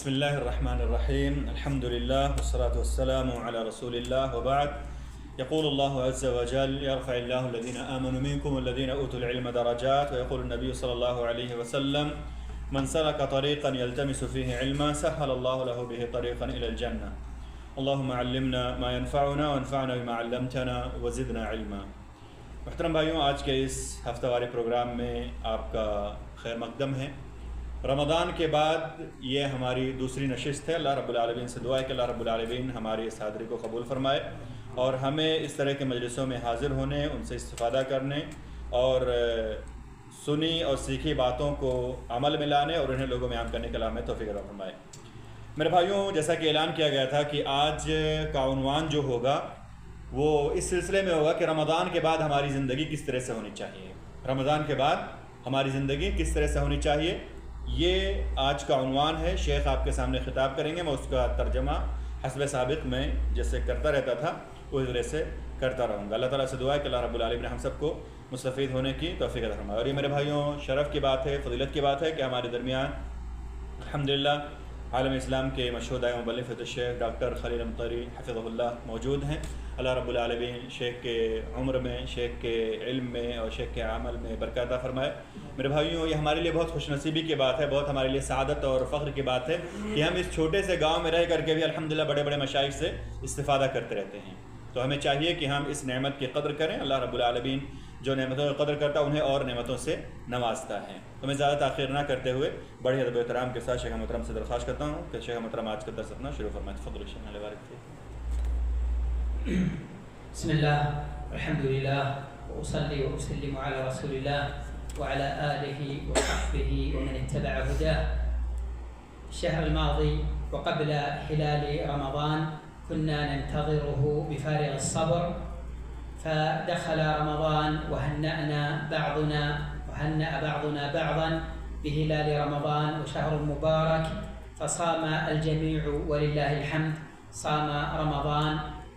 بسم الله الرحمن الرحيم. الحمد لله والصلاة والسلام على رسول الله وبعد. يقول الله عز وجل: يرفع الله الذين آمنوا منكم والذين أوتوا العلم درجات. ويقول النبي صلى الله عليه وسلم: من سلك طريقا يلتمس فيه علما سهل الله له به طريقا إلى الجنة. اللهم علمنا ما ينفعنا وانفعنا بما علمتنا وزدنا علما. محترم بھائیوں، آج کے اس ہفتہ واری پروگرام میں آپ کا خیر مقدم ہے۔ رمضان کے بعد یہ ہماری دوسری نشست ہے۔ اللہ رب العالمین سے دعا ہے کہ اللہ رب العالمین ہماری اس حاضری کو قبول فرمائے اور ہمیں اس طرح کے مجلسوں میں حاضر ہونے، ان سے استفادہ کرنے اور سنی اور سیکھی باتوں کو عمل میں لانے اور انہیں لوگوں میں عام کرنے کے لیے ہمیں توفیق عطا فرمائے۔ میرے بھائیوں، جیسا کہ اعلان کیا گیا تھا کہ آج کا عنوان جو ہوگا وہ اس سلسلے میں ہوگا کہ رمضان کے بعد ہماری زندگی کس طرح سے ہونی چاہیے۔ رمضان کے بعد ہماری زندگی کس طرح سے ہونی چاہیے، یہ آج کا عنوان ہے۔ شیخ آپ کے سامنے خطاب کریں گے، میں اس کا ترجمہ حسب سابق میں جیسے کرتا رہتا تھا اس طرح سے کرتا رہوں گا۔ اللہ تعالیٰ سے دعا ہے کہ اللہ رب العالمین نے ہم سب کو مستفید ہونے کی توفیق عطا فرمائے۔ اور یہ میرے بھائیوں شرف کی بات ہے، فضیلت کی بات ہے کہ ہمارے درمیان الحمدللہ عالم اسلام کے مشہور داعی مبلغ فضیلت الشیخ ڈاکٹر خلیل امطری حفظہ اللہ موجود ہیں۔ اللہ رب العالمین شیخ کے عمر میں، شیخ کے علم میں اور شیخ کے عمل میں برکت عطا فرمائے۔ میرے بھائیوں، یہ ہمارے لیے بہت خوش نصیبی کی بات ہے، بہت ہمارے لیے سعادت اور فخر کی بات ہے کہ ہم اس چھوٹے سے گاؤں میں رہ کر کے بھی الحمدللہ بڑے بڑے مشائخ سے استفادہ کرتے رہتے ہیں۔ تو ہمیں چاہیے کہ ہم اس نعمت کی قدر کریں۔ اللہ رب العالمین جو نعمتوں کی قدر کرتا ہے انہیں اور نعمتوں سے نوازتا ہے۔ تو میں زیادہ تاخیر نہ کرتے ہوئے بڑے ادب و احترام کے ساتھ شیخ محترم سے درخواست کرتا ہوں کہ شیخ محترم آج کا درس اپنا شروع فرمائیں۔ تفضل شیخ علیہ وآلہ۔ بسم الله والحمد لله وأصلي وأسلم على رسول الله وعلى آله وصحبه ومن اتبع هداه. الشهر الماضي وقبل هلال رمضان كنا ننتظره بفارغ الصبر، فدخل رمضان وهنأ بعضنا بعضا بهلال رمضان وشهر مبارك، فصام الجميع ولله الحمد. صام رمضان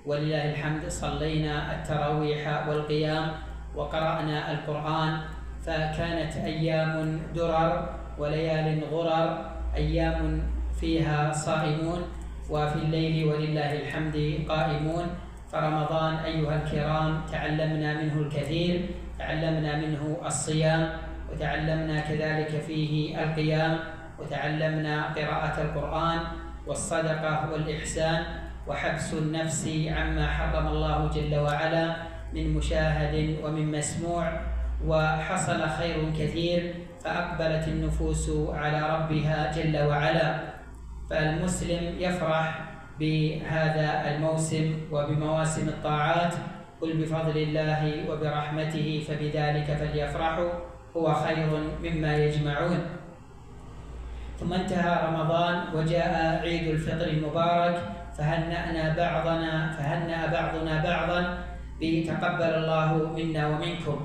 ولله الحمد، صلينا التراويح والقيام وقرأنا القرآن، فكانت أيام درر وليال غرر، أيام فيها صائمون وفي الليل ولله الحمد قائمون. فرمضان أيها الكرام تعلمنا منه الكثير، تعلمنا منه الصيام وتعلمنا كذلك فيه القيام وتعلمنا قراءة القرآن والصدقة والإحسان وحبس النفس عما حرم الله جل وعلا من مشاهد ومن مسموع، وحصل خير كثير فأقبلت النفوس على ربها جل وعلا. فالمسلم يفرح بهذا الموسم وبمواسم الطاعات، قل بفضل الله وبرحمته فبذلك فليفرحوا هو خير مما يجمعون. ثم انتهى رمضان وجاء عيد الفطر المبارك، فهنأ بعضنا بعضا بتقبل الله منا ومنكم.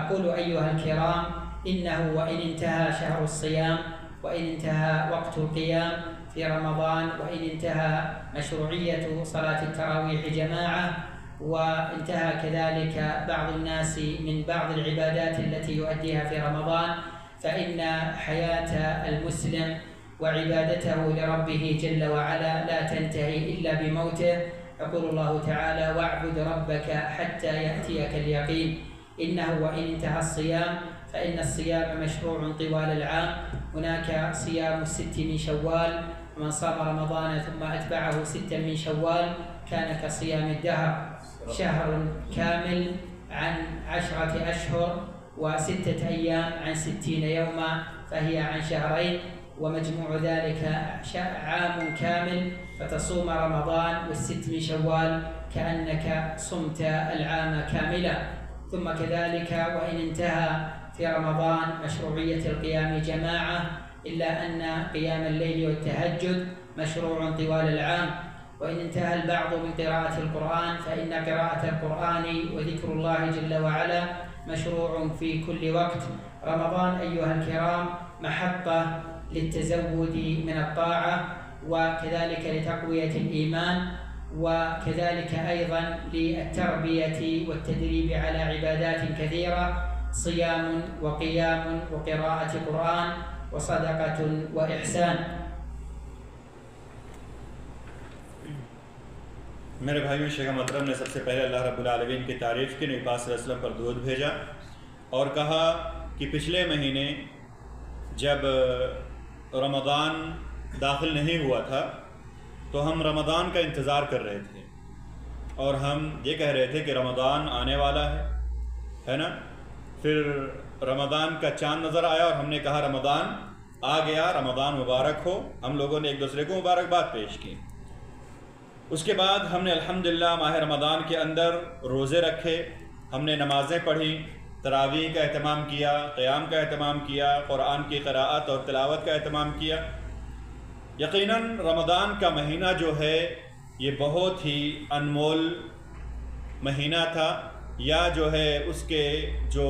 أقول أيها الكرام، إنه وإن انتهى شهر الصيام وإن انتهى وقت القيام في رمضان وإن انتهى مشروعية صلاة التراويح جماعة وانتهى كذلك بعض الناس من بعض العبادات التي يؤديها في رمضان، فإن حياة المسلم وعبادته لربه جل وعلا لا تنتهي إلا بموته. يقول الله تعالى: واعبد ربك حتى يأتيك اليقين. إنه وإن انتهى الصيام فإن الصيام مشروع طوال العام. هناك صيام 6 من شوال، ومن صام رمضان ثم أتبعه 6 من شوال كان كصيام الدهر. شهر كامل عن 10 أشهر و6 أيام عن 60 يوما، فهي عن شهرين، ومجموع ذلك عام كامل. فتصوم رمضان والست من شوال كأنك صمت العام كاملا. ثم كذلك وإن انتهى في رمضان مشروعية القيام جماعة، إلا أن قيام الليل والتهجد مشروع طوال العام. وإن انتهى البعض من قراءة القرآن، فإن قراءة القرآن وذكر الله جل وعلا مشروع في كل وقت. رمضان أيها الكرام محطة للتزود من الطاعة، وكذلك لتقوية الإيمان، وكذلك أيضا للتربية والتدريب على عبادات كثيرة: صيام وقيام وقراءة قرآن وصدقة وإحسان. میرے بھائیوں، شیخ محترم نے سب سے پہلے اللہ رب العالمین کی تعریف کی، نبی پاک صلی اللہ علیہ وسلم پر درود بھیجا اور کہا کہ پچھلے مہینے جب رمضان داخل نہیں ہوا تھا تو ہم رمضان کا انتظار کر رہے تھے اور ہم یہ کہہ رہے تھے کہ رمضان آنے والا ہے نا. پھر رمضان کا چاند نظر آیا اور ہم نے کہا رمضان آ گیا، رمضان مبارک ہو. ہم لوگوں نے ایک دوسرے کو مبارکباد پیش کی. اس کے بعد ہم نے الحمدللہ ماہ رمضان کے اندر روزے رکھے، ہم نے نمازیں پڑھی، تراویح کا اہتمام کیا، قیام کا اہتمام کیا، قرآن کی قراءت اور تلاوت کا اہتمام کیا. یقیناً رمضان کا مہینہ جو ہے یہ بہت ہی انمول مہینہ تھا، یا جو ہے اس کے جو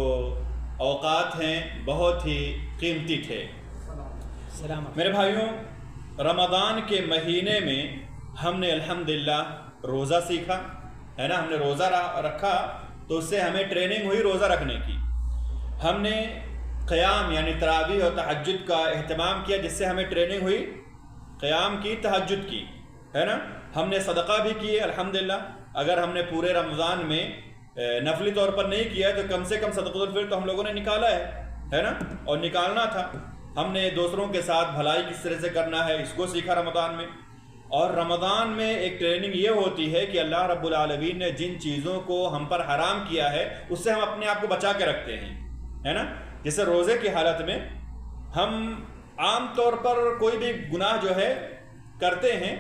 اوقات ہیں بہت ہی قیمتی تھے. میرے بھائیوں، رمضان کے مہینے میں ہم نے الحمدللہ روزہ سیکھا ہے نا. ہم نے روزہ رکھا تو اس سے ہمیں ٹریننگ ہوئی روزہ رکھنے کی. ہم نے قیام یعنی تراویح اور تہجد کا اہتمام کیا جس سے ہمیں ٹریننگ ہوئی قیام کی، تہجد کی ہے نا. ہم نے صدقہ بھی کیے الحمدللہ. اگر ہم نے پورے رمضان میں نفلی طور پر نہیں کیا تو کم سے کم صدقۃ الفطر تو ہم لوگوں نے نکالا ہے نا، اور نکالنا تھا. ہم نے دوسروں کے ساتھ بھلائی کس طرح سے کرنا ہے اس کو سیکھا رمضان میں. اور رمضان میں ایک ٹریننگ یہ ہوتی ہے کہ اللہ رب العالمین نے جن چیزوں کو ہم پر حرام کیا ہے اس سے ہم اپنے آپ کو بچا کے رکھتے ہیں ہے نا. جیسے روزے کی حالت میں ہم عام طور پر کوئی بھی گناہ جو ہے کرتے ہیں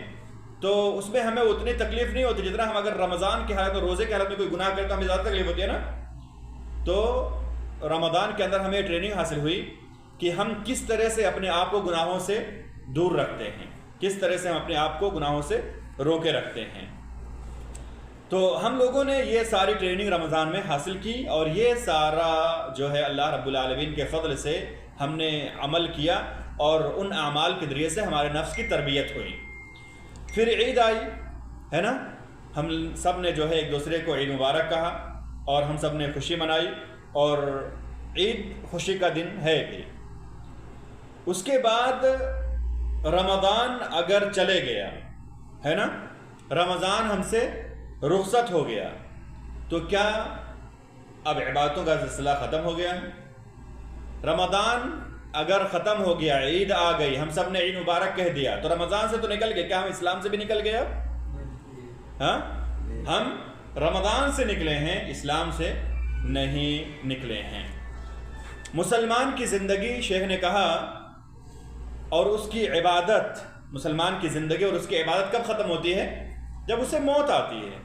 تو اس میں ہمیں اتنی تکلیف نہیں ہوتی جتنا ہم اگر رمضان کی حالت میں، روزے کی حالت میں کوئی گناہ کریں تو ہمیں زیادہ تکلیف ہوتی ہے نا. تو رمضان کے اندر ہمیں ٹریننگ حاصل ہوئی کہ ہم کس طرح سے اپنے آپ کو گناہوں سے دور رکھتے ہیں، کس طرح سے ہم اپنے آپ کو گناہوں سے روکے رکھتے ہیں. تو ہم لوگوں نے یہ ساری ٹریننگ رمضان میں حاصل کی اور یہ سارا جو ہے اللہ رب العالمین کے فضل سے ہم نے عمل کیا اور ان اعمال کے ذریعے سے ہمارے نفس کی تربیت ہوئی. پھر عید آئی ہے نا. ہم سب نے جو ہے ایک دوسرے کو عید مبارک کہا اور ہم سب نے خوشی منائی، اور عید خوشی کا دن ہے بھی. اس کے بعد رمضان اگر چلے گیا ہے نا، رمضان ہم سے رخصت ہو گیا تو کیا اب عبادتوں کا سلسلہ ختم ہو گیا ہے؟ رمضان اگر ختم ہو گیا، عید آ گئی، ہم سب نے عید مبارک کہہ دیا تو رمضان سے تو نکل گئے. کیا ہم اسلام سے بھی نکل گئے اب؟ ہاں، ہم رمضان سے نکلے ہیں، اسلام سے نہیں نکلے ہیں. مسلمان کی زندگی، شیخ نے کہا، اور اس کی عبادت، مسلمان کی زندگی اور اس کی عبادت کب ختم ہوتی ہے؟ جب اسے موت آتی ہے.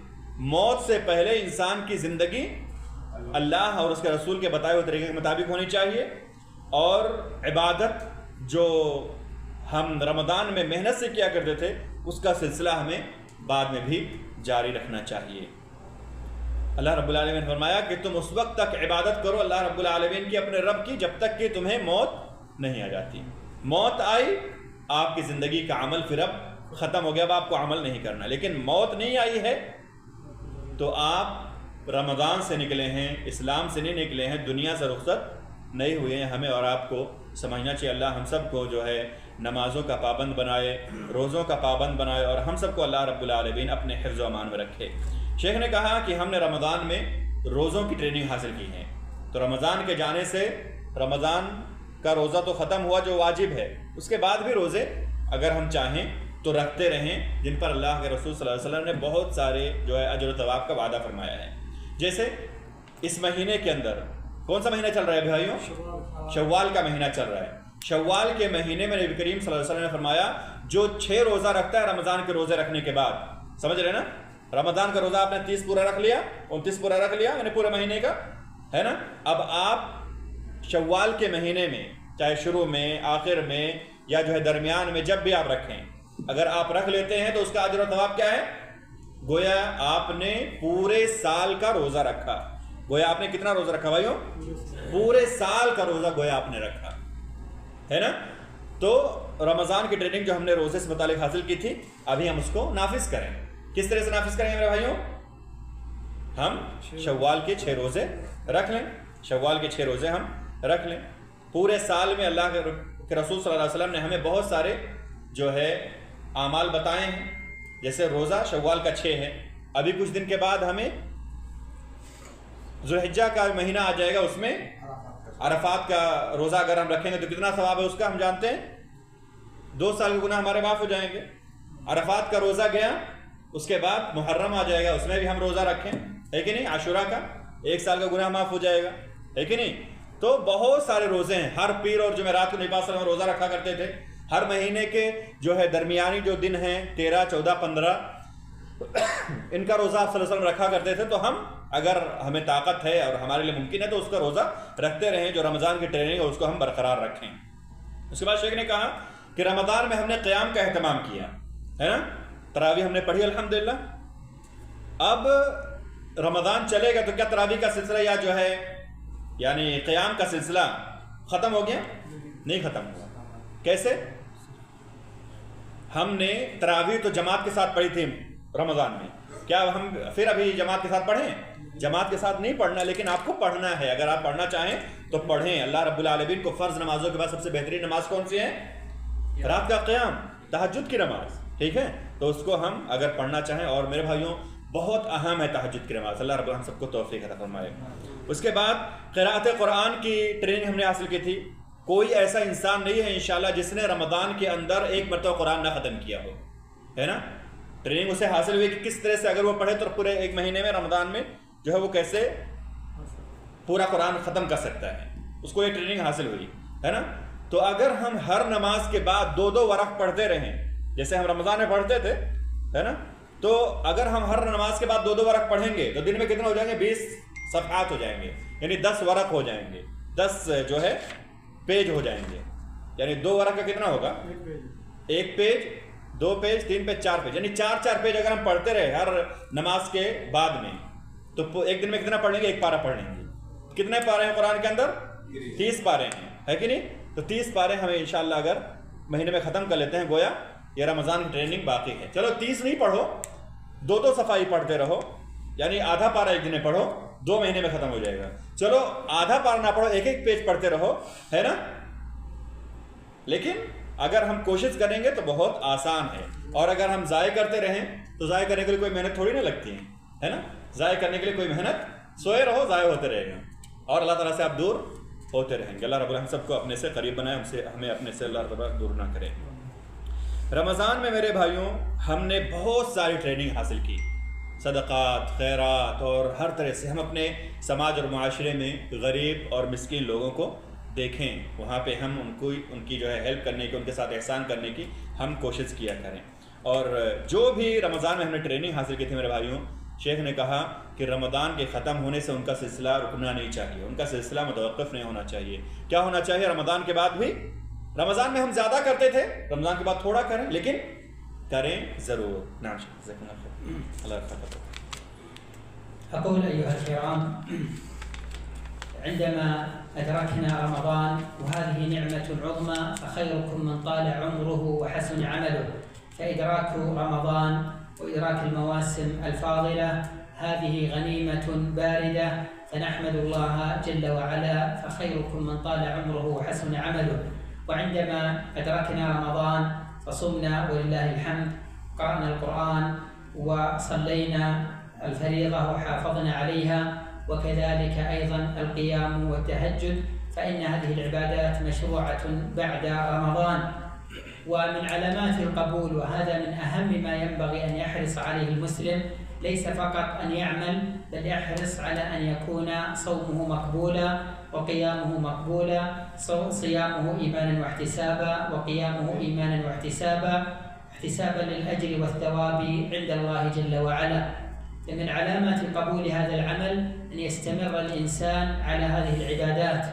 موت سے پہلے انسان کی زندگی اللہ اور اس کے رسول کے بتائے ہوئے طریقے کے مطابق ہونی چاہیے، اور عبادت جو ہم رمضان میں محنت سے کیا کرتے تھے اس کا سلسلہ ہمیں بعد میں بھی جاری رکھنا چاہیے. اللہ رب العالمین نے فرمایا کہ تم اس وقت تک عبادت کرو اللہ رب العالمین کی، اپنے رب کی، جب تک کہ تمہیں موت نہیں آ جاتی. موت آئی، آپ کی زندگی کا عمل پھر اب ختم ہو گیا، اب آپ کو عمل نہیں کرنا. لیکن موت نہیں آئی ہے تو آپ رمضان سے نکلے ہیں، اسلام سے نہیں نکلے ہیں، دنیا سے رخصت نہیں ہوئے ہیں. ہمیں اور آپ کو سمجھنا چاہیے اللہ ہم سب کو جو ہے نمازوں کا پابند بنائے، روزوں کا پابند بنائے، اور ہم سب کو اللہ رب العالمین اپنے حفظ و امان میں رکھے. شیخ نے کہا کہ ہم نے رمضان میں روزوں کی ٹریننگ حاصل کی ہے. تو رمضان کے جانے سے رمضان کا روزہ تو ختم ہوا جو واجب ہے، اس کے بعد بھی روزے اگر ہم چاہیں تو رکھتے رہیں، جن پر اللہ کے رسول صلی اللہ علیہ وسلم نے بہت سارے جو ہے اجر و ثواب کا وعدہ فرمایا ہے. جیسے اس مہینے کے اندر کون سا مہینہ چل رہا ہے بھائیوں؟ شوال کا مہینہ چل رہا ہے. شوال کے مہینے میں نبی کریم صلی اللہ علیہ وسلم نے فرمایا جو 6 روزہ رکھتا ہے رمضان کے روزے رکھنے کے بعد، سمجھ رہے نا، رمضان کا روزہ آپ نے 30 پورا رکھ لیا، 29 پورا رکھ لیا، یعنی پورے مہینے کا ہے نا. اب آپ شوال کے مہینے میں چاہے شروع میں، آخر میں، یا جو ہے درمیان میں، جب بھی آپ رکھیں، اگر آپ رکھ لیتے ہیں تو اس کا اجر و ثواب کیا ہے؟ گویا آپ نے پورے سال کا روزہ رکھا. گویا آپ نے کتنا روزہ رکھا بھائیوں؟ پورے سال کا روزہ گویا آپ نے رکھا ہے نا. تو رمضان کی ٹریننگ جو ہم نے روزے سے متعلق حاصل کی تھی، ابھی ہم اس کو نافذ کریں. کس طرح سے نافذ کریں میرے بھائیوں؟ ہم شوال کے 6 روزے رکھ لیں. شوال کے 6 روزے ہم رکھ لیں. پورے سال میں اللہ کے رسول صلی اللہ علیہ وسلم نے ہمیں بہت سارے جو ہے اعمال بتائے ہیں. جیسے روزہ شوال کا 6 ہے ابھی کچھ دن کے بعد ہمیں ذوالحجہ کا مہینہ آ جائے گا، اس میں عرفات کا روزہ اگر ہم رکھیں گے تو کتنا ثواب ہے اس کا ہم جانتے ہیں، 2 سال کے گناہ ہمارے معاف ہو جائیں گے۔ عرفات کا روزہ گیا، اس کے بعد محرم آ جائے گا، اس میں بھی ہم روزہ رکھیں، ہے کہ نہیں، عاشورہ کا 1 سال کا گناہ معاف ہو جائے گا، ہے کہ نہیں۔ تو بہت سارے روزے ہیں، ہر پیر اور جمعرات کو نبی صلی اللہ علیہ وسلم روزہ رکھا کرتے تھے۔ ہر مہینے کے جو ہے درمیانی جو دن ہیں 13، 14، 15 ان کا روزہ آپ صلی اللہ علیہ وسلم رکھا کرتے تھے۔ تو ہم اگر ہمیں طاقت ہے اور ہمارے لیے ممکن ہے تو اس کا روزہ رکھتے رہیں، جو رمضان کی ٹریننگ ہے اس کو ہم برقرار رکھیں۔ اس کے بعد شیخ نے کہا کہ رمضان میں ہم نے قیام کا اہتمام کیا ہے نا، تراویح ہم نے پڑھی الحمدللہ۔ اب رمضان چلے گا تو کیا تراویح کا سلسلہ یا جو ہے یعنی قیام کا سلسلہ ختم ہو گیا؟ نہیں ختم ہوا۔ کیسے؟ ہم نے تراویح تو جماعت کے ساتھ پڑھی تھی رمضان میں، کیا ہم پھر ابھی جماعت کے ساتھ پڑھیں؟ جماعت کے ساتھ نہیں پڑھنا، لیکن آپ کو پڑھنا ہے۔ اگر آپ پڑھنا چاہیں تو پڑھیں۔ اللہ رب العالمین کو فرض نمازوں کے بعد سب سے بہترین نماز کون سی ہے؟ رات کا قیام، تہجد کی نماز، ٹھیک ہے۔ تو اس کو ہم اگر پڑھنا چاہیں، اور میرے بھائیوں بہت اہم ہے تہجد کی نماز، اللہ رب ہم سب کو توفیق عطا فرمائے۔ اس کے بعد قراءت قرآن کی ٹریننگ ہم نے حاصل کی تھی۔ کوئی ایسا انسان نہیں ہے انشاءاللہ جس نے رمضان کے اندر 1 مرتبہ قرآن نہ ختم کیا ہو، ہے نا۔ ٹریننگ اسے حاصل ہوئی کہ کس طرح سے اگر وہ پڑھے تو پورے 1 مہینے میں رمضان میں جو ہے وہ کیسے پورا قرآن ختم کر سکتا ہے، اس کو یہ ٹریننگ حاصل ہوئی، ہے نا۔ تو اگر ہم ہر نماز کے بعد 2 ورق پڑھتے رہیں، جیسے ہم رمضان میں پڑھتے تھے، ہے نا، تو اگر ہم ہر نماز کے بعد 2 ورق پڑھیں گے تو دن میں کتنے ہو جائیں گے؟ 20 صفحات ہو جائیں گے، یعنی 10 ورق ہو جائیں گے، 10 جو ہے پیج ہو جائیں گے، یعنی 2 ورق کا کتنا ہوگا؟ 1 پیج، 2 پیج، 3 پیج، 4 پیج، یعنی 4 پیج اگر ہم پڑھتے رہے ہر نماز کے بعد میں تو ایک دن میں کتنا پڑھ لیں گے؟ 1 پارہ پڑھ لیں گے۔ کتنے پارے ہیں قرآن کے اندر؟ 30 پارے ہیں، ہے کہ نہیں۔ تو 30 پارے ہمیں انشاءاللہ اگر مہینے میں ختم کر لیتے ہیں، گویا یہ رمضان کی ٹریننگ باقی ہے۔ چلو 30 نہیں پڑھو، 2 صفحہ ہی پڑھتے رہو، یعنی آدھا پارہ ایک دن میں پڑھو، 2 مہینے میں ختم ہو جائے گا۔ چلو آدھا پارہ نہ پڑھو، 1 پیج پڑھتے رہو، ہے نا۔ لیکن اگر ہم کوشش کریں گے تو بہت آسان ہے، اور اگر ہم ضائع کرتے رہیں تو ضائع کرنے کے لیے کوئی محنت تھوڑی نہ لگتی ہے نا۔ ضائع کرنے کے لیے کوئی محنت، سوئے رہو ضائع ہوتے رہے گا، اور اللہ تعالیٰ سے آپ دور ہوتے رہیں گے۔ اللہ رب العالمین سب کو اپنے سے قریب بنائے، ہمیں اپنے سے اللہ رب العالمین دور نہ کرے۔ رمضان میں میرے بھائیوں ہم نے بہت ساری ٹریننگ حاصل کی، صدقات، خیرات، اور ہر طرح سے ہم اپنے سماج اور معاشرے میں غریب اور مسکین لوگوں کو دیکھیں، وہاں پہ ہم ان کی جو ہے ہیلپ کرنے کی، ان کے ساتھ احسان کرنے کی ہم کوشش کیا کریں۔ اور جو بھی رمضان میں ہم نے ٹریننگ حاصل کی تھی میرے بھائیوں، شیخ نے کہا کہ رمضان کے ختم ہونے سے ان کا سلسلہ رکنا نہیں چاہیے، ان کا سلسلہ متوقف نہیں ہونا چاہیے۔ کیا ہونا چاہیے؟ رمضان کے بعد بھی، رمضان میں ہم زیادہ کرتے تھے، رمضان کے بعد تھوڑا کریں، لیکن کریں ضرور۔ نعم اللہ حافظ۔ أقول أيها الكرام، عندما أدركنا رمضان وهذه نعمة عظمى فخيركم من طال عمره وحسن عمله، فإدراك رمضان وإدراك المواسم الفاضلة هذه غنيمة باردة، فنحمد الله جل وعلا، فخيركم من طال عمره وحسن عمله. وعندما أدركنا رمضان فصمنا ولله الحمد، قرأنا القرآن وصلينا الفريضة وحافظنا عليها، وكذلك أيضا القيام والتهجد، فإن هذه العبادات مشروعة بعد رمضان. ومن علامات القبول، وهذا من أهم ما ينبغي أن يحرص عليه المسلم، ليس فقط أن يعمل بل يحرص على أن يكون صومه مقبولا وقيامه مقبولا، صيامه إيمانا واحتسابا وقيامه إيمانا واحتسابا، احتسابا للأجر والثواب عند الله جل وعلا. فمن علامات قبول هذا العمل أن يستمر الإنسان على هذه العبادات،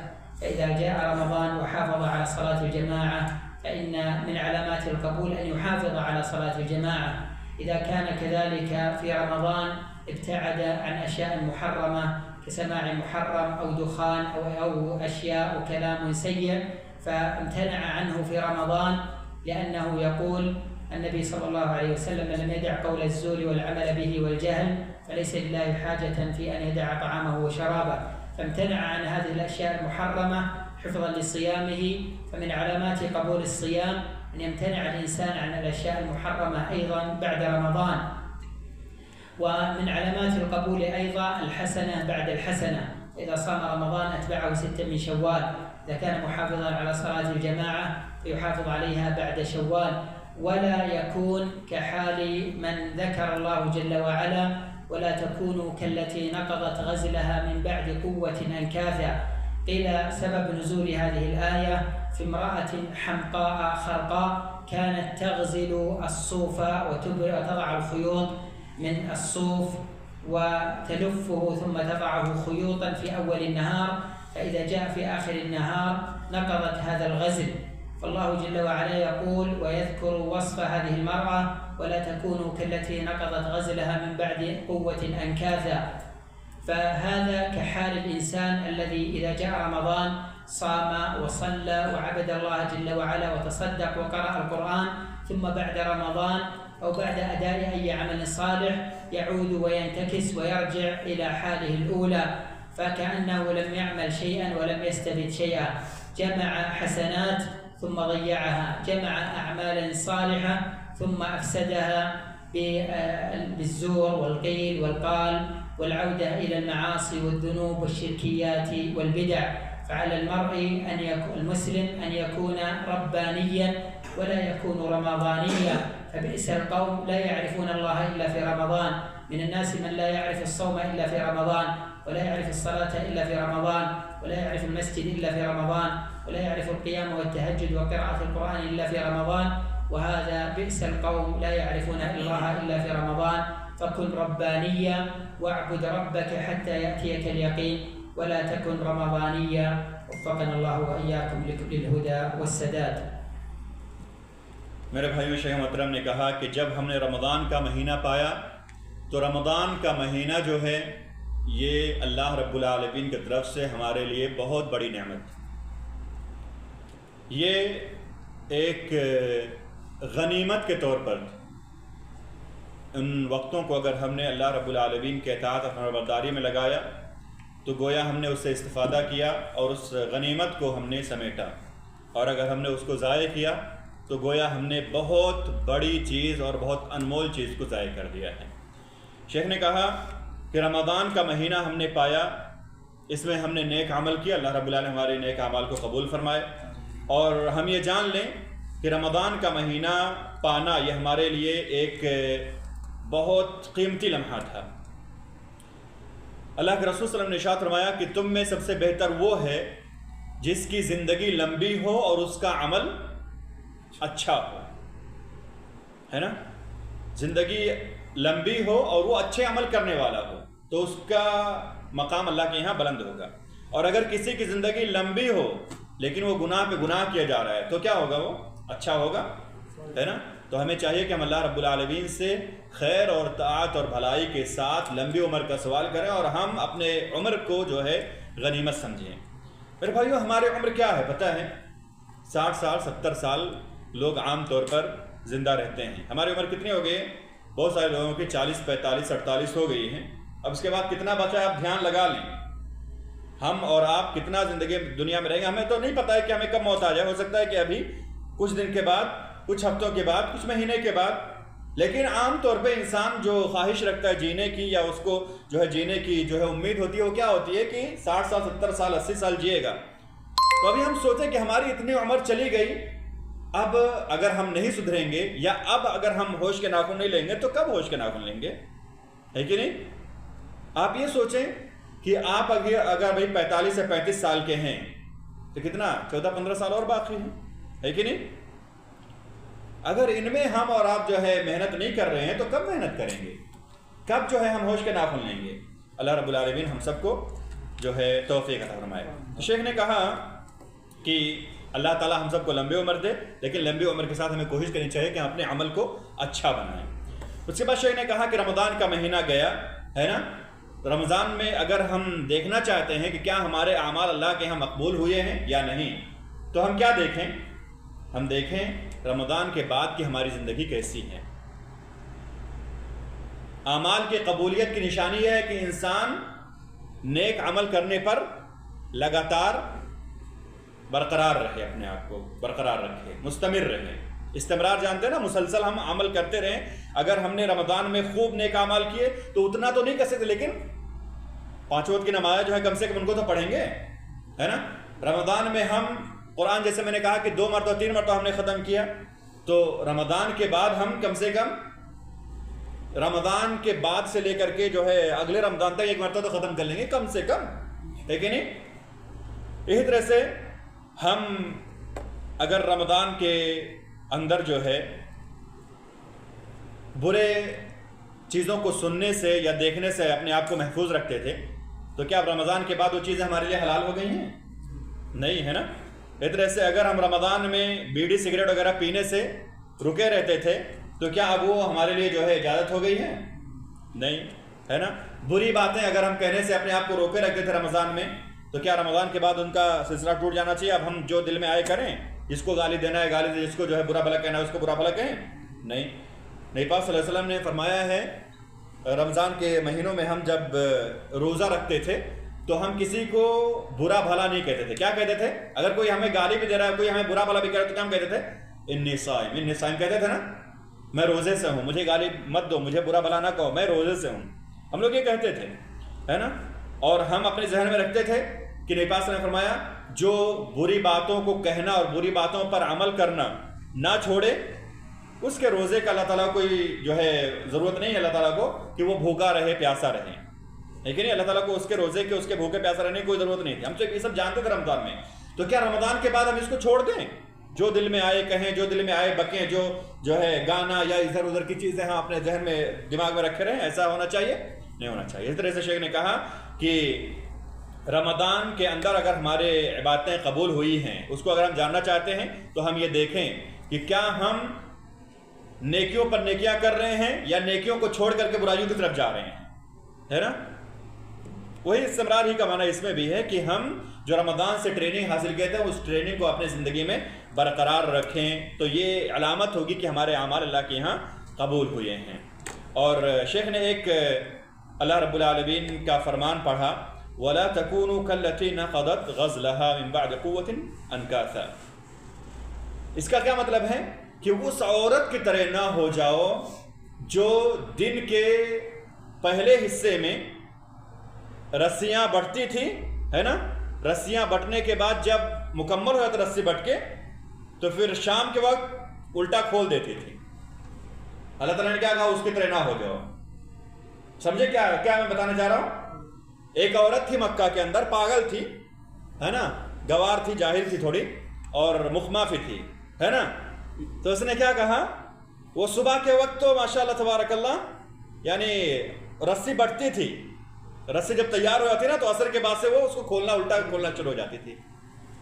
فإذا جاء رمضان وحافظ على صلاة الجماعة فإن من علامات القبول أن يحافظ على صلاة الجماعة. إذا كان كذلك في رمضان ابتعد عن أشياء محرمة كسماع محرم أو دخان أو أشياء وكلام سيء فامتنع عنه في رمضان، لأنه يقول النبي صلى الله عليه وسلم: من لم يدع قول الزور والعمل به والجهل فليس لله حاجة في أن يدع طعامه وشرابه. فامتنع عن هذه الأشياء المحرمة حفظا لصيامه. فمن علامات قبول الصيام أن يمتنع الإنسان عن الأشياء المحرمة أيضا بعد رمضان. ومن علامات القبول أيضا الحسنة بعد الحسنة، إذا صام رمضان أتبعه 6 من شوال، إذا كان محافظا على صلاة الجماعة فيحافظ عليها بعد شوال، ولا يكون كحال من ذكر الله جل وعلا: ولا تكونوا كالتي نقضت غزلها من بعد قوة أنكاثا. قيل سبب نزول هذه الآية في امرأة حمقاء خرقاء كانت تغزل الصوف وتضع الخيوط من الصوف وتلفه ثم تضعه خيوطا في أول النهار، فإذا جاء في آخر النهار نقضت هذا الغزل. فالله جل وعلا يقول ويذكر وصف هذه المرأة: ولا تكونوا كالتي نقضت غزلها من بعد قوة أنكاثا. فهذا كحال الإنسان الذي إذا جاء رمضان صام وصلى وعبد الله جل وعلا وتصدق وقرأ القرآن، ثم بعد رمضان أو بعد أداء أي عمل صالح يعود وينتكس ويرجع إلى حاله الأولى، فكأنه لم يعمل شيئا ولم يستفد شيئا، جمع حسنات ثم ضيعها، جمع أعمالا صالحة ثم أفسدها بالزور والقيل والقال والعودة إلى المعاصي والذنوب والشركيات والبدع. فعلى المرء المسلم أن يكون ربانيا ولا يكون رمضانيا. فبئس القوم لا يعرفون الله إلا في رمضان، من الناس من لا يعرف الصوم إلا في رمضان، ولا يعرف الصلاة إلا في رمضان، ولا يعرف المسجد إلا في رمضان، ولا يعرف القيام والتهجد وقراءة القرآن إلا في رمضان. وهذا بئس القوم لا يعرفون الله إلا في رمضان. فكن ربانيا واعبد ربك حتى يأتيك اليقين، ولا تكن رمضانيا. وفقنا الله وإياكم للهدى والسداد. میرے بھائیوں، شیخ محترم نے کہا کہ جب ہم نے رمضان کا مہینہ پایا تو رمضان کا مہینہ جو ہے یہ اللہ رب العالمین کی طرف سے ہمارے لیے بہت بڑی نعمت ہے. یہ ایک غنیمت کے طور پر ان وقتوں کو اگر ہم نے اللہ رب العالمین کے اطاعت اور فرمانبرداری میں لگایا تو گویا ہم نے اس سے استفادہ کیا اور اس غنیمت کو ہم نے سمیٹا، اور اگر ہم نے اس کو ضائع کیا تو گویا ہم نے بہت بڑی چیز اور بہت انمول چیز کو ضائع کر دیا ہے. شیخ نے کہا کہ رمضان کا مہینہ ہم نے پایا، اس میں ہم نے نیک عمل کیا، اللہ رب العالمین ہمارے نیک اعمال کو قبول فرمائے. اور ہم یہ جان لیں کہ رمضان کا مہینہ پانا یہ ہمارے لیے ایک بہت قیمتی لمحہ تھا. اللہ کے رسول صلی اللہ علیہ وسلم نے ارشاد فرمایا کہ تم میں سب سے بہتر وہ ہے جس کی زندگی لمبی ہو اور اس کا عمل اچھا ہو، ہے نا. زندگی لمبی ہو اور وہ اچھے عمل کرنے والا ہو تو اس کا مقام اللہ کے یہاں بلند ہوگا. اور اگر کسی کی زندگی لمبی ہو لیکن وہ گناہ پہ گناہ کیا جا رہا ہے تو کیا ہوگا؟ وہ اچھا ہوگا، ہے نا. تو ہمیں چاہیے کہ ہم اللہ رب العالمین سے خیر اور طاعت اور بھلائی کے ساتھ لمبی عمر کا سوال کریں اور ہم اپنے عمر کو جو ہے غنیمت سمجھیں. میرے بھائیو، ہمارے عمر کیا ہے پتہ ہے؟ 60 سال 70 سال لوگ عام طور پر زندہ رہتے ہیں. ہماری عمر کتنی ہو گئی ہے؟ بہت سارے لوگوں کی 40 45 48 ہو گئی ہیں. اب اس کے بعد کتنا بچا ہے آپ دھیان لگا لیں. ہم اور آپ کتنا زندگی دنیا میں رہیں گے ہمیں تو نہیں پتہ ہے کہ ہمیں کب موت آ جائے. ہو سکتا ہے کہ ابھی کچھ دن کے بعد، کچھ ہفتوں کے بعد، کچھ مہینے کے بعد. لیکن عام طور پہ انسان جو خواہش رکھتا ہے جینے کی یا اس کو جو ہے جینے کی جو ہے امید ہوتی ہے وہ کیا ہوتی ہے کہ 60 سال 70 سال 80 سال جیے گا. تو ابھی ہم سوچیں کہ ہماری اتنی عمر چلی گئی، اب اگر ہم نہیں سدھریں گے یا اب اگر ہم ہوش کے ناخن نہیں لیں گے تو کب ہوش کے ناخن لیں گے؟ ہے کہ نہیں؟ آپ یہ سوچیں کہ آپ اگر بھائی 45 سے 35 سال کے ہیں تو کتنا 14-15 سال اور باقی ہیں، ہے کہ نہیں؟ اگر ان میں ہم اور آپ جو ہے محنت نہیں کر رہے ہیں تو کب محنت کریں گے؟ کب جو ہے ہم ہوش کے ناخن لیں گے؟ اللہ رب العالمین ہم سب کو جو ہے توفیق عطا فرمائے. شیخ نے کہا کہ اللہ تعالیٰ ہم سب کو لمبی عمر دے، لیکن لمبی عمر کے ساتھ ہمیں کوشش کرنی چاہیے کہ ہم اپنے عمل کو اچھا بنائیں. اس کے بعد شیخ نے کہا کہ رمضان کا مہینہ گیا ہے نا. رمضان میں اگر ہم دیکھنا چاہتے ہیں کہ کیا ہمارے اعمال اللہ کے یہاں مقبول ہوئے ہیں یا نہیں، تو ہم کیا دیکھیں؟ ہم دیکھیں رمضان کے بعد کی ہماری زندگی کیسی ہے. اعمال کی قبولیت کی نشانی یہ ہے کہ انسان نیک عمل کرنے پر لگاتار برقرار رہے، اپنے آپ کو برقرار رکھے، مستمر رہے. استمرار جانتے ہیں نا، مسلسل ہم عمل کرتے رہیں. اگر ہم نے رمضان میں خوب نیک اعمال کیے تو اتنا تو نہیں کر سکتے، لیکن 5 وقت کی نماز جو ہے کم سے کم ان کو تو پڑھیں گے، ہے نا. رمضان میں ہم قرآن جیسے میں نے کہا کہ 2 مرتبہ 3 مرتبہ ہم نے ختم کیا، تو رمضان کے بعد ہم کم سے کم رمضان کے بعد سے لے کر کے جو ہے اگلے رمضان تک 1 مرتبہ تو ختم کر لیں گے کم سے کم، ہے کہ نہیں. اسی طرح سے ہم اگر رمضان کے اندر جو ہے برے چیزوں کو سننے سے یا دیکھنے سے اپنے آپ کو محفوظ رکھتے تھے، تو کیا اب رمضان کے بعد وہ چیزیں ہمارے لیے حلال ہو گئی ہیں؟ نہیں، ہے نا. اس طرح سے اگر ہم رمضان میں بیڑی سگریٹ وغیرہ پینے سے رکے رہتے تھے تو کیا اب وہ ہمارے لیے جو ہے اجازت ہو گئی ہے؟ نہیں، ہے نا. بری باتیں اگر ہم کہنے سے اپنے آپ کو روکے رکھتے تھے رمضان میں، تو کیا رمضان کے بعد ان کا سلسلہ ٹوٹ جانا چاہیے؟ اب ہم جو دل میں آئے کریں، جس کو گالی دینا ہے گالی دے، جس کو جو ہے برا بھلا کہنا ہے اس کو برا بھلا کہیں؟ نہیں. نبی پاک صلی اللہ علیہ وسلم نے فرمایا ہے رمضان کے مہینوں میں ہم جب روزہ رکھتے تھے تو ہم کسی کو برا بھلا نہیں کہتے تھے. کیا کہتے تھے؟ اگر کوئی ہمیں گالی بھی دے رہا ہے، کوئی ہمیں برا بھلا بھی کہہ رہا ہے تو کیا ہم کہتے تھے؟ انی صائم، انی صائم کہتے تھے نا، میں روزے سے ہوں، مجھے گالی مت دو، مجھے برا بھلا نہ کہو، میں روزے سے ہوں. ہم لوگ یہ کہتے تھے، ہے نا. اور ہم اپنے ذہن میں رکھتے تھے کہ نبی پاک نے فرمایا جو بری باتوں کو کہنا اور بری باتوں پر عمل کرنا نہ چھوڑے، اس کے روزے کا اللہ تعالیٰ کوئی جو ہے ضرورت نہیں ہے اللہ تعالیٰ کو کہ وہ بھوکا رہے پیاسا رہے، لیکن اللہ تعالیٰ کو اس کے روزے کے اس کے بھوکے پیاسا رہنے کی کوئی ضرورت نہیں تھی. ہم تو یہ سب جانتے تھے رمضان میں. تو کیا رمضان کے بعد ہم اس کو چھوڑ دیں؟ جو دل میں آئے کہیں، جو دل میں آئے بکیں، جو ہے گانا یا ادھر ادھر کی چیزیں ہم اپنے ذہن میں دماغ میں رکھے رہیں؟ ایسا ہونا چاہیے؟ نہیں ہونا چاہیے. اس طرح سے شیخ نے کہا کہ رمضان کے اندر اگر ہمارے عبادتیں قبول ہوئی ہیں، اس کو اگر ہم جاننا چاہتے ہیں تو ہم یہ دیکھیں کہ کیا ہم نیکیوں پر نیکیاں کر رہے ہیں یا نیکیوں کو چھوڑ کر کے برائیوں کی طرف جا رہے ہیں، ہے نا. وہی استمرار ہی کا معنی اس میں بھی ہے کہ ہم جو رمضان سے ٹریننگ حاصل کیے تھے اس ٹریننگ کو اپنی زندگی میں برقرار رکھیں، تو یہ علامت ہوگی کہ ہمارے اعمال اللہ کے یہاں قبول ہوئے ہیں. اور شیخ نے ایک اللہ رب العالمین کا فرمان پڑھا، وَلَا تَكُونُوا كَالَّتِي نَقَضَتْ غَزْلَهَا مِن بَعْدِ قُوَّةٍ أَنْكَاثًا. اس کا کیا مطلب ہے کہ اس عورت کی طرح نہ ہو جاؤ جو دن کے پہلے حصے میں رسیاں بٹتی تھی، ہے نا. رسیاں بٹنے کے بعد جب مکمل ہو جاتا رسی بٹ کے تو پھر شام کے وقت الٹا کھول دیتی تھی. اللہ تعالیٰ نے کیا کہا؟ اس کی طرح نہ ہو جاؤ. سمجھے کیا میں بتانا چاہ رہا ہوں؟ ایک عورت تھی مکہ کے اندر، پاگل تھی، ہے نا، گوار تھی، جاہل تھی تھوڑی، اور مخمافی تھی، ہے نا. تو اس نے کیا کہا؟ وہ صبح کے وقت تو ماشاءاللہ تبارک اللہ یعنی رسی بٹتی تھی، رسی جب تیار ہو جاتی نا تو عصر کے بعد سے وہ اس کو کھولنا الٹا کھولنا شروع ہو جاتی تھی،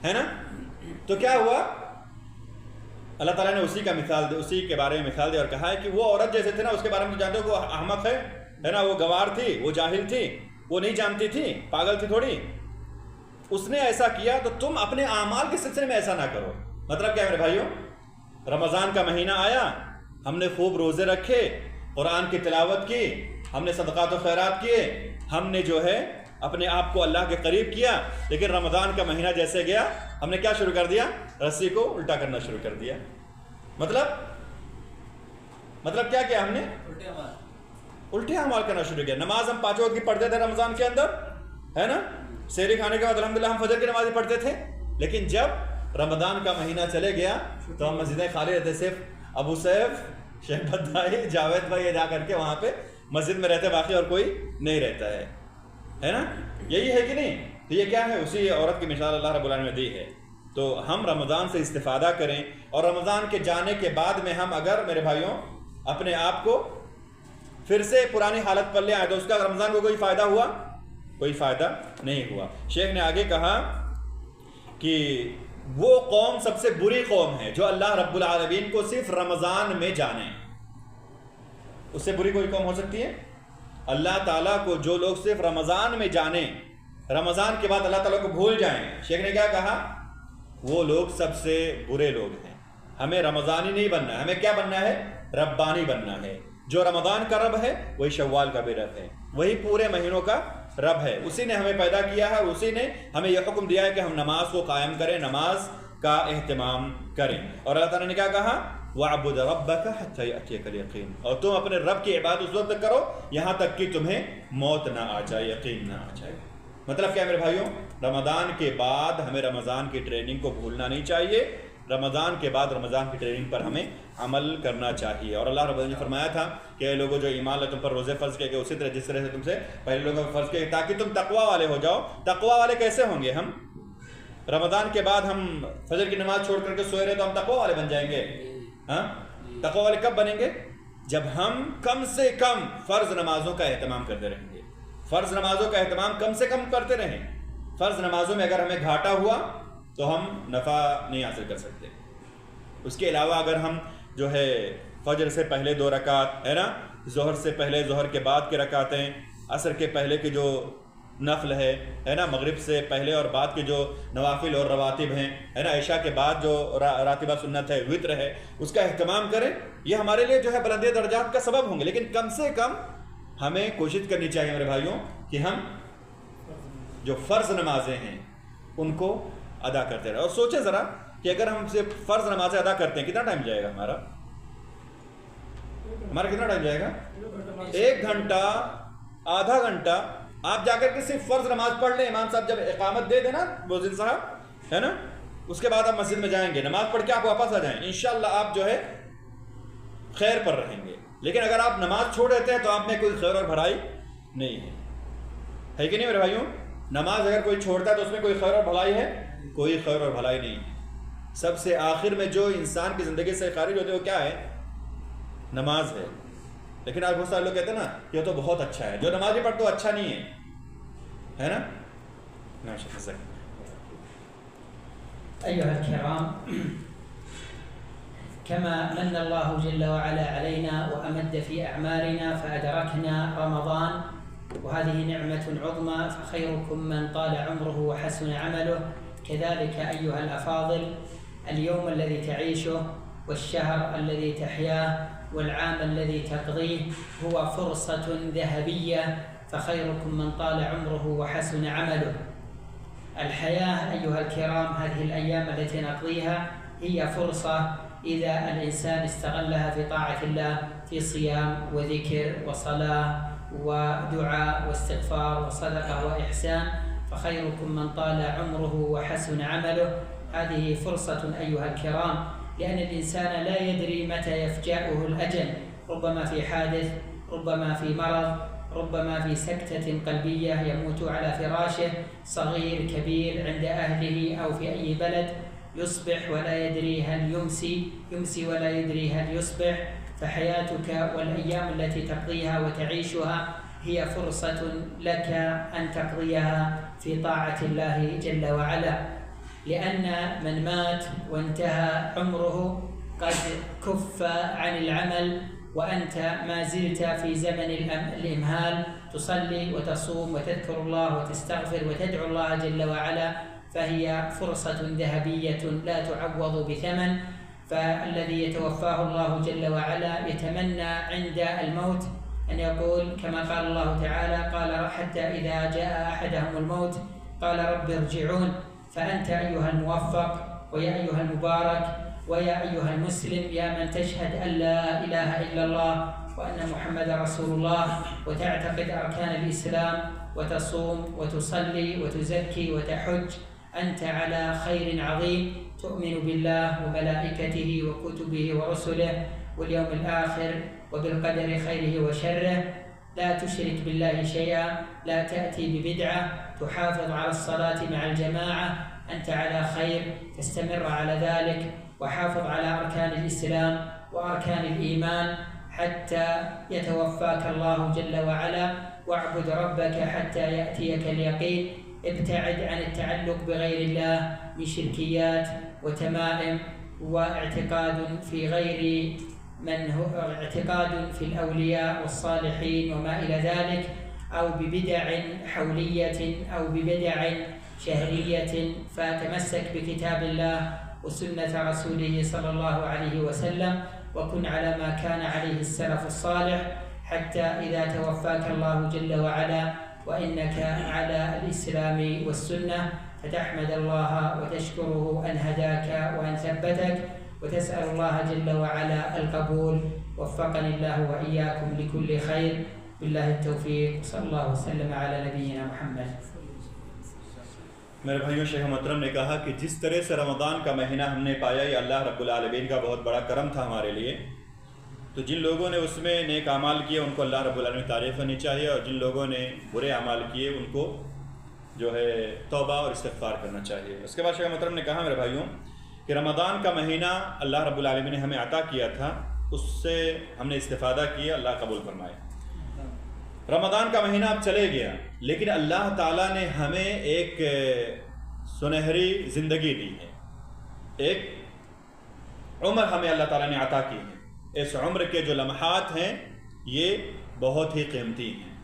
ہے نا. تو کیا ہوا؟ اللہ تعالیٰ نے اسی کے بارے میں مثال دی اور کہا ہے کہ وہ عورت جیسے تھی نا، اس کے بارے میں جانتے ہو وہ احمق ہے نا، وہ گوار تھی، وہ جاہل تھی، وہ نہیں جانتی تھی، پاگل تھی تھوڑی. اس نے ایسا کیا تو تم اپنے اعمال کے سلسلے میں ایسا نہ کرو. مطلب کیا ہے میرے بھائیوں؟ رمضان کا مہینہ آیا، ہم نے خوب روزے رکھے، قرآن کی تلاوت کی، ہم نے صدقات و خیرات کیے، ہم نے جو ہے اپنے آپ کو اللہ کے قریب کیا، لیکن رمضان کا مہینہ جیسے گیا ہم نے کیا شروع کر دیا؟ رسی کو الٹا کرنا شروع کر دیا. مطلب کیا کیا؟ ہم نے الٹے اعمال کرنا شروع کیا. نماز ہم 5 وقت کی پڑھتے تھے رمضان کے اندر، ہے نا. سحری کھانے کے بعد الحمدللہ ہم فجر کی نماز پڑھتے تھے، لیکن جب رمضان کا مہینہ چلے گیا تو ہم مسجدیں خالی رہتے، صرف ابو سیف، شیخ بدائی، جاوید بھائی جا کر کے وہاں پہ مسجد میں رہتے، باقی اور کوئی نہیں رہتا ہے نا. یہی ہے کہ نہیں؟ تو یہ کیا ہے؟ اسی عورت کی مثال اللہ رب العالمین نے دی ہے. تو ہم رمضان سے استفادہ کریں، اور رمضان کے جانے کے بعد میں ہم اگر میرے بھائیوں اپنے آپ کو پھر سے پرانی حالت پر لے آئے تو اس کا رمضان کو کوئی فائدہ ہوا؟ کوئی فائدہ نہیں ہوا. شیخ نے آگے کہا کہ وہ قوم سب سے بری قوم ہے جو اللہ رب العالمین کو صرف رمضان میں جانے. اس سے بری کوئی قوم ہو سکتی ہے؟ اللہ تعالیٰ کو جو لوگ صرف رمضان میں جانیں، رمضان کے بعد اللہ تعالیٰ کو بھول جائیں. شیخ نے کیا کہا؟ وہ لوگ سب سے برے لوگ ہیں. ہمیں رمضانی نہیں بننا ہے، ہمیں کیا بننا ہے؟ ربانی بننا ہے. جو رمضان کا رب ہے وہی شوال کا بھی رب ہے، وہی پورے مہینوں کا رب ہے. اسی نے ہمیں پیدا کیا ہے، اسی نے ہمیں یہ حکم دیا ہے کہ ہم نماز کو قائم کریں، نماز کا اہتمام کریں. اور اللہ تعالیٰ نے کیا کہا وَاعْبُدْ رَبَّكَ حَتَّى يَأْتِيَكَ الْيَقِينُ، اور تم اپنے رب کی عبادت اس وقت کرو یہاں تک کہ تمہیں موت نہ آ جائے، یقین نہ آ جائے۔ مطلب کیا میرے بھائیوں؟ رمضان کے بعد ہمیں رمضان کی ٹریننگ کو بھولنا نہیں چاہیے، رمضان کے بعد رمضان کی ٹریننگ پر ہمیں عمل کرنا چاہیے۔ اور اللہ رب العزت نے فرمایا تھا کہ اے لوگوں جو ایمان لے تم پر روزے فرض کیے گئے اسی طرح جس طرح سے تم سے پہلے لوگوں پر فرض کیے تاکہ تم تقویٰ والے ہو جاؤ۔ تقویٰ والے کیسے ہوں گے؟ ہم رمضان کے بعد ہم فجر کی نماز چھوڑ کر کے سوئے رہے تو ہم تقویٰ والے بن جائیں گے؟ ہاں، تقویٰ والے کب بنیں گے؟ جب ہم کم سے کم فرض نمازوں کا اہتمام کرتے رہیں گے۔ فرض نمازوں کا اہتمام کم سے کم کرتے رہیں۔ فرض نمازوں میں اگر ہمیں گھاٹا ہوا تو ہم نفع نہیں حاصل کر سکتے۔ اس کے علاوہ اگر ہم جو ہے فجر سے پہلے 2 رکعت ہے نا، ظہر سے پہلے ظہر کے بعد کے رکعتیں، عصر کے پہلے کی جو نفل ہے نا، مغرب سے پہلے اور بعد کے جو نوافل اور رواتب ہیں ہے نا، عشاء کے بعد جو راتبہ سنت ہے، وتر ہے، اس کا اہتمام کریں۔ یہ ہمارے لیے جو ہے بلندی درجات کا سبب ہوں گے، لیکن کم سے کم ہمیں کوشش کرنی چاہیے میرے بھائیوں کہ ہم جو فرض نمازیں ہیں ان کو ادا کرتے رہیں۔ اور سوچیں ذرا کہ اگر ہم صرف فرض نمازیں ادا کرتے ہیں کتنا ٹائم جائے گا ہمارا کتنا ٹائم جائے گا؟ 1 گھنٹہ، آدھا گھنٹہ۔ آپ جا کر کے صرف فرض نماز پڑھ لیں، امام صاحب جب اقامت دے دینا مؤذن صاحب ہے نا، اس کے بعد آپ مسجد میں جائیں گے، نماز پڑھ کے آپ واپس آ جائیں، انشاءاللہ آپ جو ہے خیر پر رہیں گے۔ لیکن اگر آپ نماز چھوڑ دیتے ہیں تو آپ میں کوئی خیر اور بھلائی نہیں ہے کہ نہیں میرے بھائیوں؟ نماز اگر کوئی چھوڑتا ہے تو اس میں کوئی خیر اور بھلائی ہے؟ کوئی خیر اور بھلائی نہیں ہے۔ سب سے آخر میں جو انسان کی زندگی سے خارج ہوتے ہیں وہ کیا ہے؟ نماز ہے۔ لیکن آج بہت سارے لوگ کہتے ہیں نا یہ تو بہت اچھا ہے، جو نماز نہیں پڑھتا وہ اچھا نہیں ہے نا؟ أيها الكرام، كما من الله جل وعلا علينا وأمد في أعمارنا فأدركنا رمضان، وهذه نعمة عظمى، فخيركم من طال عمره وحسن عمله. كذلك أيها الأفاضل، اليوم الذي تعيشه والشهر الذي تحياه والعام الذي تقضيه هو فرصة ذهبية، فخيركم من طال عمره وحسن عمله. الحياة أيها الكرام، هذه الأيام التي نقضيها هي فرصة إذا الإنسان استغلها في طاعة الله، في صيام وذكر وصلاة ودعاء واستغفار وصدقة وإحسان، فخيركم من طال عمره وحسن عمله. هذه فرصة أيها الكرام، لأن الإنسان لا يدري متى يفجأه الأجل، ربما في حادث، ربما في مرض، ربما في سكتة قلبية يموت على فراشه، صغير كبير عند أهله أو في أي بلد، يصبح ولا يدري هل يمسي ولا يدري هل يصبح. فحياتك والأيام التي تقضيها وتعيشها هي فرصة لك أن تقضيها في طاعة الله جل وعلا، لأن من مات وانتهى عمره قد كف عن العمل وأنت ما زلت في زمن الإمهال، تصلي وتصوم وتذكر الله وتستغفر وتدعو الله جل وعلا، فهي فرصة ذهبية لا تعوض بثمن. فالذي يتوفاه الله جل وعلا يتمنى عند الموت أن يقول كما قال الله تعالى، قال حتى إذا جاء أحدهم الموت قال رب ارجعون. فأنت أيها الموفق ويا أيها المبارك ويا أيها المسلم، يا من تشهد أن لا إله إلا الله وأن محمد رسول الله، وتعتقد أركان الإسلام وتصوم وتصلي وتزكي وتحج، أنت على خير عظيم، تؤمن بالله وملائكته وكتبه ورسله واليوم الآخر وبالقدر خيره وشره، لا تشرك بالله شيئا، لا تأتي ببدعة، تحافظ على الصلاة مع الجماعة، أنت على خير، تستمر على ذلك، وحافظ على أركان الإسلام وأركان الإيمان حتى يتوفاك الله جل وعلا. واعبد ربك حتى يأتيك اليقين. ابتعد عن التعلق بغير الله من شركيات وتمائم واعتقاد في غير من هو اعتقاد في الأولياء والصالحين وما إلى ذلك، أو ببدع حولية أو ببدع شهرية. فتمسك بكتاب الله وسنة رسوله صلى الله عليه وسلم، وكن على ما كان عليه السلف الصالح، حتى إذا توفاك الله جل وعلا وإنك على الإسلام والسنة فتحمد الله وتشكره أن هداك وأن ثبتك. وتسأل الله جل وعلا القبول. وفقني الله وإياكم لكل خير. بالله التوفيق. صلى الله وسلم على نبينا محمد. میرے بھائیوں، شیخ محترم نے کہا کہ جس طرح سے رمضان کا مہینہ ہم نے پایا، یہ اللہ رب العالمین کا بہت بڑا کرم تھا ہمارے لیے. تو جن لوگوں نے اس میں نیک اعمال کیے ان کو اللہ رب العالمین تعریف کرنی چاہیے، اور جن لوگوں نے برے اعمال کیے ان کو جو ہے توبہ اور استغفار کرنا چاہیے. اس کے بعد شیخ محترم نے کہا میرے بھائیوں کہ رمضان کا مہینہ اللہ رب العالمین نے ہمیں عطا کیا تھا، اس سے ہم نے استفادہ کیا، اللہ قبول فرمائے. رمضان کا مہینہ اب چلے گیا، لیکن اللہ تعالیٰ نے ہمیں ایک سنہری زندگی دی ہے، ایک عمر ہمیں اللہ تعالیٰ نے عطا کی ہے. اس عمر کے جو لمحات ہیں یہ بہت ہی قیمتی ہیں.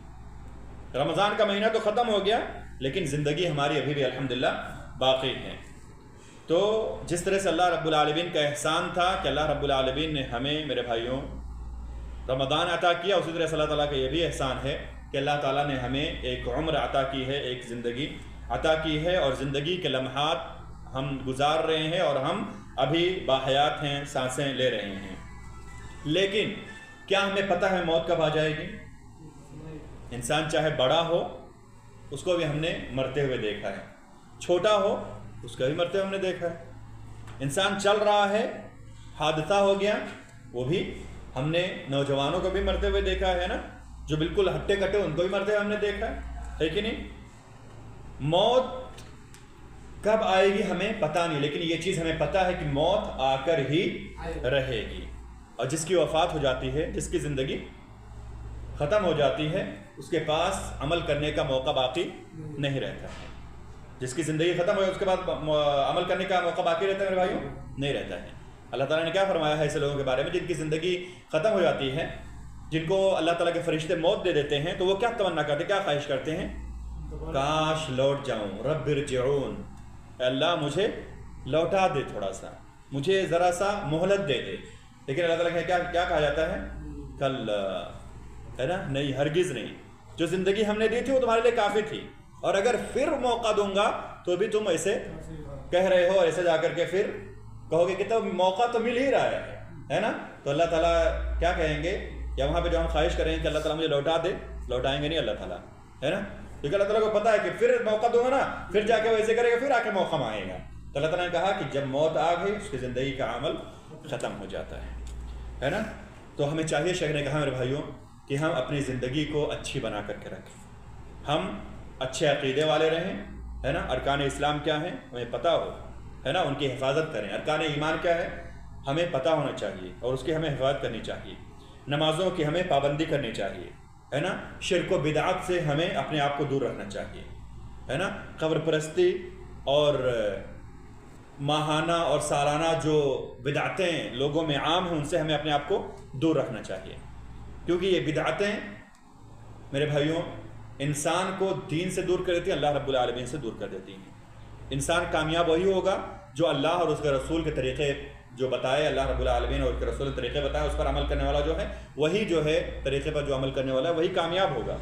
رمضان کا مہینہ تو ختم ہو گیا، لیکن زندگی ہماری ابھی بھی الحمدللہ باقی ہے. تو جس طرح سے اللہ رب العالمین کا احسان تھا کہ اللہ رب العالمین نے ہمیں میرے بھائیوں رمضان عطا کیا، اسی طرح سے اللہ تعالیٰ کا یہ بھی احسان ہے کہ اللہ تعالیٰ نے ہمیں ایک عمر عطا کی ہے، ایک زندگی عطا کی ہے، اور زندگی کے لمحات ہم گزار رہے ہیں اور ہم ابھی باحیات ہیں، سانسیں لے رہے ہیں. لیکن کیا ہمیں پتہ ہے موت کب آ جائے گی؟ انسان چاہے بڑا ہو اس کو بھی ہم نے مرتے ہوئے دیکھا ہے، چھوٹا ہو اس کا بھی مرتے ہوئے ہم نے دیکھا ہے. انسان چل رہا ہے، حادثہ ہو گیا، وہ بھی ہم نے نوجوانوں کو بھی مرتے ہوئے دیکھا ہے نا، جو بالکل ہٹے کٹے ان کو بھی مرتے ہوئے ہم نے دیکھا ہے کہ نہیں؟ موت کب آئے گی ہمیں پتہ نہیں، لیکن یہ چیز ہمیں پتہ ہے کہ موت آ کر ہی رہے گی. اور جس کی وفات ہو جاتی ہے، جس کی زندگی ختم ہو جاتی ہے، اس کے پاس عمل کرنے کا موقع باقی نہیں رہتا ہے. جس کی زندگی ختم ہو اس کے بعد عمل کرنے کا موقع باقی رہتا ہے میرے بھائیوں؟ نہیں رہتا ہے. اللہ تعالیٰ نے کیا فرمایا ہے ایسے لوگوں کے بارے میں جن کی زندگی ختم ہو جاتی ہے، جن کو اللہ تعالیٰ کے فرشتے موت دے دیتے ہیں، تو وہ کیا تمنا کرتے ہیں، کیا خواہش کرتے ہیں؟ کاش لوٹ جاؤں، رب ارجعون، اے اللہ مجھے لوٹا دے، تھوڑا سا مجھے ذرا سا مہلت دے دے. لیکن اللہ تعالیٰ کیا کہا جاتا ہے؟ کل ہے نا، نہیں، ہرگز نہیں. جو زندگی ہم نے دی تھی وہ تمہارے لیے کافی تھی، اور اگر پھر موقع دوں گا تو بھی تم ایسے کہہ رہے ہو، ایسے جا کر کے پھر کہو گے کہ تو موقع تو مل ہی رہا ہے نا. تو اللہ تعالیٰ کیا کہیں گے؟ یا وہاں پہ جو ہم خواہش کریں گے کہ اللہ تعالیٰ مجھے لوٹا دے، لوٹائیں گے نہیں اللہ تعالیٰ، ہے نا، کیونکہ اللہ تعالیٰ کو پتہ ہے کہ پھر موقع دوں گا نا، پھر جا کے وہ ایسے کرے گا، پھر آ کے موقع آئے گا. تو اللہ تعالیٰ نے کہا کہ جب موت آ گئی اس کی زندگی کا عمل ختم ہو جاتا ہے نا. تو ہمیں چاہیے، شیخ نے کہا میرے بھائیوں، کہ ہم اپنی زندگی کو اچھی بنا کر کے رکھیں، ہم اچھے عقیدے والے رہیں، ہے نا. ارکان اسلام کیا ہیں ہمیں پتہ ہو، ہے نا، ان کی حفاظت کریں. ارکان ایمان کیا ہے ہمیں پتہ ہونا چاہیے اور اس کی ہمیں حفاظت کرنی چاہیے. نمازوں کی ہمیں پابندی کرنی چاہیے، ہے نا. شرک و بدعت سے ہمیں اپنے آپ کو دور رکھنا چاہیے، ہے نا. قبر پرستی اور ماہانہ اور سالانہ جو بدعتیں لوگوں میں عام ہیں ان سے ہمیں اپنے آپ کو دور رکھنا چاہیے، کیونکہ یہ بدعتیں میرے بھائیوں انسان کو دین سے دور کر دیتی ہیں، اللہ رب العالمین سے دور کر دیتی ہیں. انسان کامیاب وہی ہوگا جو اللہ اور اس کے رسول کے طریقے جو بتائے، اللہ رب العالمین اور اس کے رسول کے طریقے بتائے، اس پر عمل کرنے والا جو ہے وہی جو ہے طریقے پر جو عمل کرنے والا ہے وہی کامیاب ہوگا،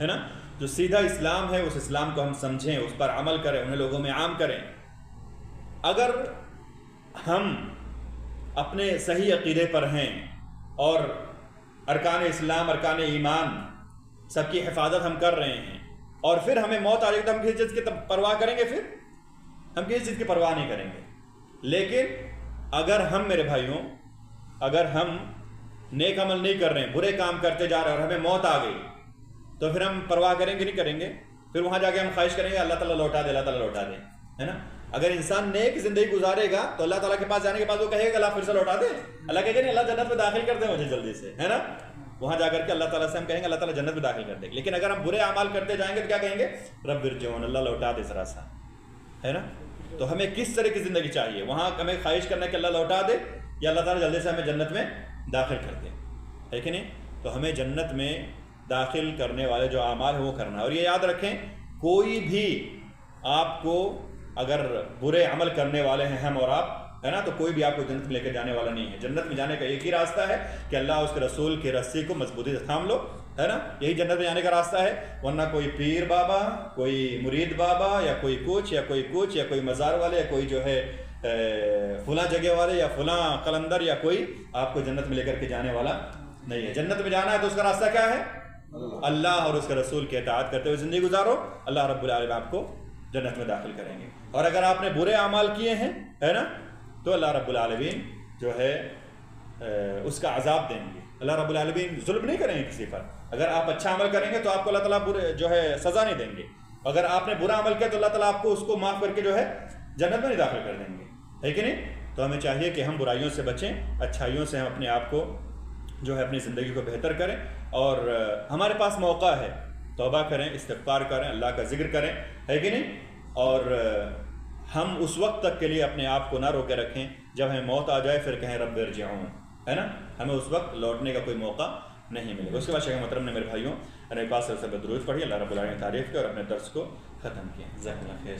ہے نا. جو سیدھا اسلام ہے اس اسلام کو ہم سمجھیں، اس پر عمل کریں، انہیں لوگوں میں عام کریں. اگر ہم اپنے صحیح عقیدے پر ہیں اور ارکان اسلام، ارکان ایمان سب کی حفاظت ہم کر رہے ہیں، اور پھر ہمیں موت آ جائے تو ہم کسی چیز کی پرواہ کریں گے؟ پھر ہم کسی چیز کی پرواہ نہیں کریں گے. لیکن اگر ہم میرے بھائیوں، اگر ہم نیک عمل نہیں کر رہے ہیں، برے کام کرتے جا رہے ہیں اور ہمیں موت آ گئی تو پھر ہم پرواہ کریں گے؟ نہیں کریں گے. پھر وہاں جا کے ہم خواہش کریں گے اللہ تعالیٰ لوٹا دے، اللہ تعالیٰ لوٹا دے، ہے نا. اگر انسان نیک زندگی گزارے گا تو اللہ تعالیٰ کے پاس جانے کے بعد وہ کہے گا اللہ پھر سے لوٹا دے. اللہ کہے گا نہیں، اللہ جنت میں داخل کر دے مجھے جلدی سے، ہے نا. وہاں جا کر کے اللہ تعالیٰ سے ہم کہیں گے اللہ تعالیٰ جنت میں داخل کر دے. لیکن اگر ہم برے اعمال کرتے جائیں گے تو کیا کہیں گے؟ رب ارجعون، اللہ لوٹا دے ذرا سا، ہے نا. تو ہمیں کس طرح کی زندگی چاہیے؟ وہاں ہمیں خواہش کرنا ہے کہ اللہ لوٹا دے، یا اللہ تعالیٰ جلدی سے ہمیں جنت میں داخل کر دے، ہے کہ نہیں. تو ہمیں جنت میں داخل کرنے والے جو اعمال ہیں وہ کرنا ہے. اور یہ یاد رکھیں، کوئی بھی آپ کو اگر برے عمل کرنے والے ہیں ہم اور آپ، ہے نا، تو کوئی بھی آپ کو جنت میں لے کر جانے والا نہیں ہے. جنت میں جانے کا ایک ہی راستہ ہے کہ اللہ اس کے رسول کی رسی کو مضبوطی سے تھام لو، ہے نا. یہی جنت میں جانے کا راستہ ہے. ورنہ کوئی پیر بابا، کوئی مرید بابا، یا کوئی کچھ یا کوئی کچھ، یا کوئی مزار والے، یا کوئی جو ہے فلاں جگہ والے یا فلاں قلندر یا کوئی آپ کو جنت میں لے کر کے جانے والا نہیں ہے. جنت میں جانا ہے تو اس کا راستہ کیا ہے؟ اللہ اور اس کے رسول کی اطاعت کرتے ہوئے زندگی گزارو, اللہ رب العالمین آپ کو جنت میں داخل کریں گے. اور اگر آپ نے برے اعمال کیے ہیں, ہے نا, تو اللہ رب العالمین جو ہے اس کا عذاب دیں گے. اللہ رب العالمین ظلم نہیں کریں گے کسی پر. اگر آپ اچھا عمل کریں گے تو آپ کو اللہ تعالیٰ برے جو ہے سزا نہیں دیں گے. اگر آپ نے برا عمل کیا تو اللہ تعالیٰ آپ کو اس کو معاف کر کے جو ہے جنت میں نہیں داخل کر دیں گے, ہے کہ نہیں؟ تو ہمیں چاہیے کہ ہم برائیوں سے بچیں, اچھائیوں سے ہم اپنے آپ کو جو ہے اپنی زندگی کو بہتر کریں. اور ہمارے پاس موقع ہے, توبہ کریں, استغفار کریں, اللہ کا ذکر کریں, ہے کہ نہیں؟ اور ہم اس وقت تک کے لیے اپنے آپ کو نہ روکے رکھیں جب ہمیں موت آ جائے پھر کہیں رب ارجعون, ہے نا. ہمیں اس وقت لوٹنے کا کوئی موقع نہیں ملے گا. اس کے بعد شیخ محترم نے میرے بھائیوں نبی پاک صلی اللہ علیہ وسلم درود پڑھی, اللہ رب العالمین تعریف کی اور اپنے درس کو ختم کیا. جزاک اللہ خیر.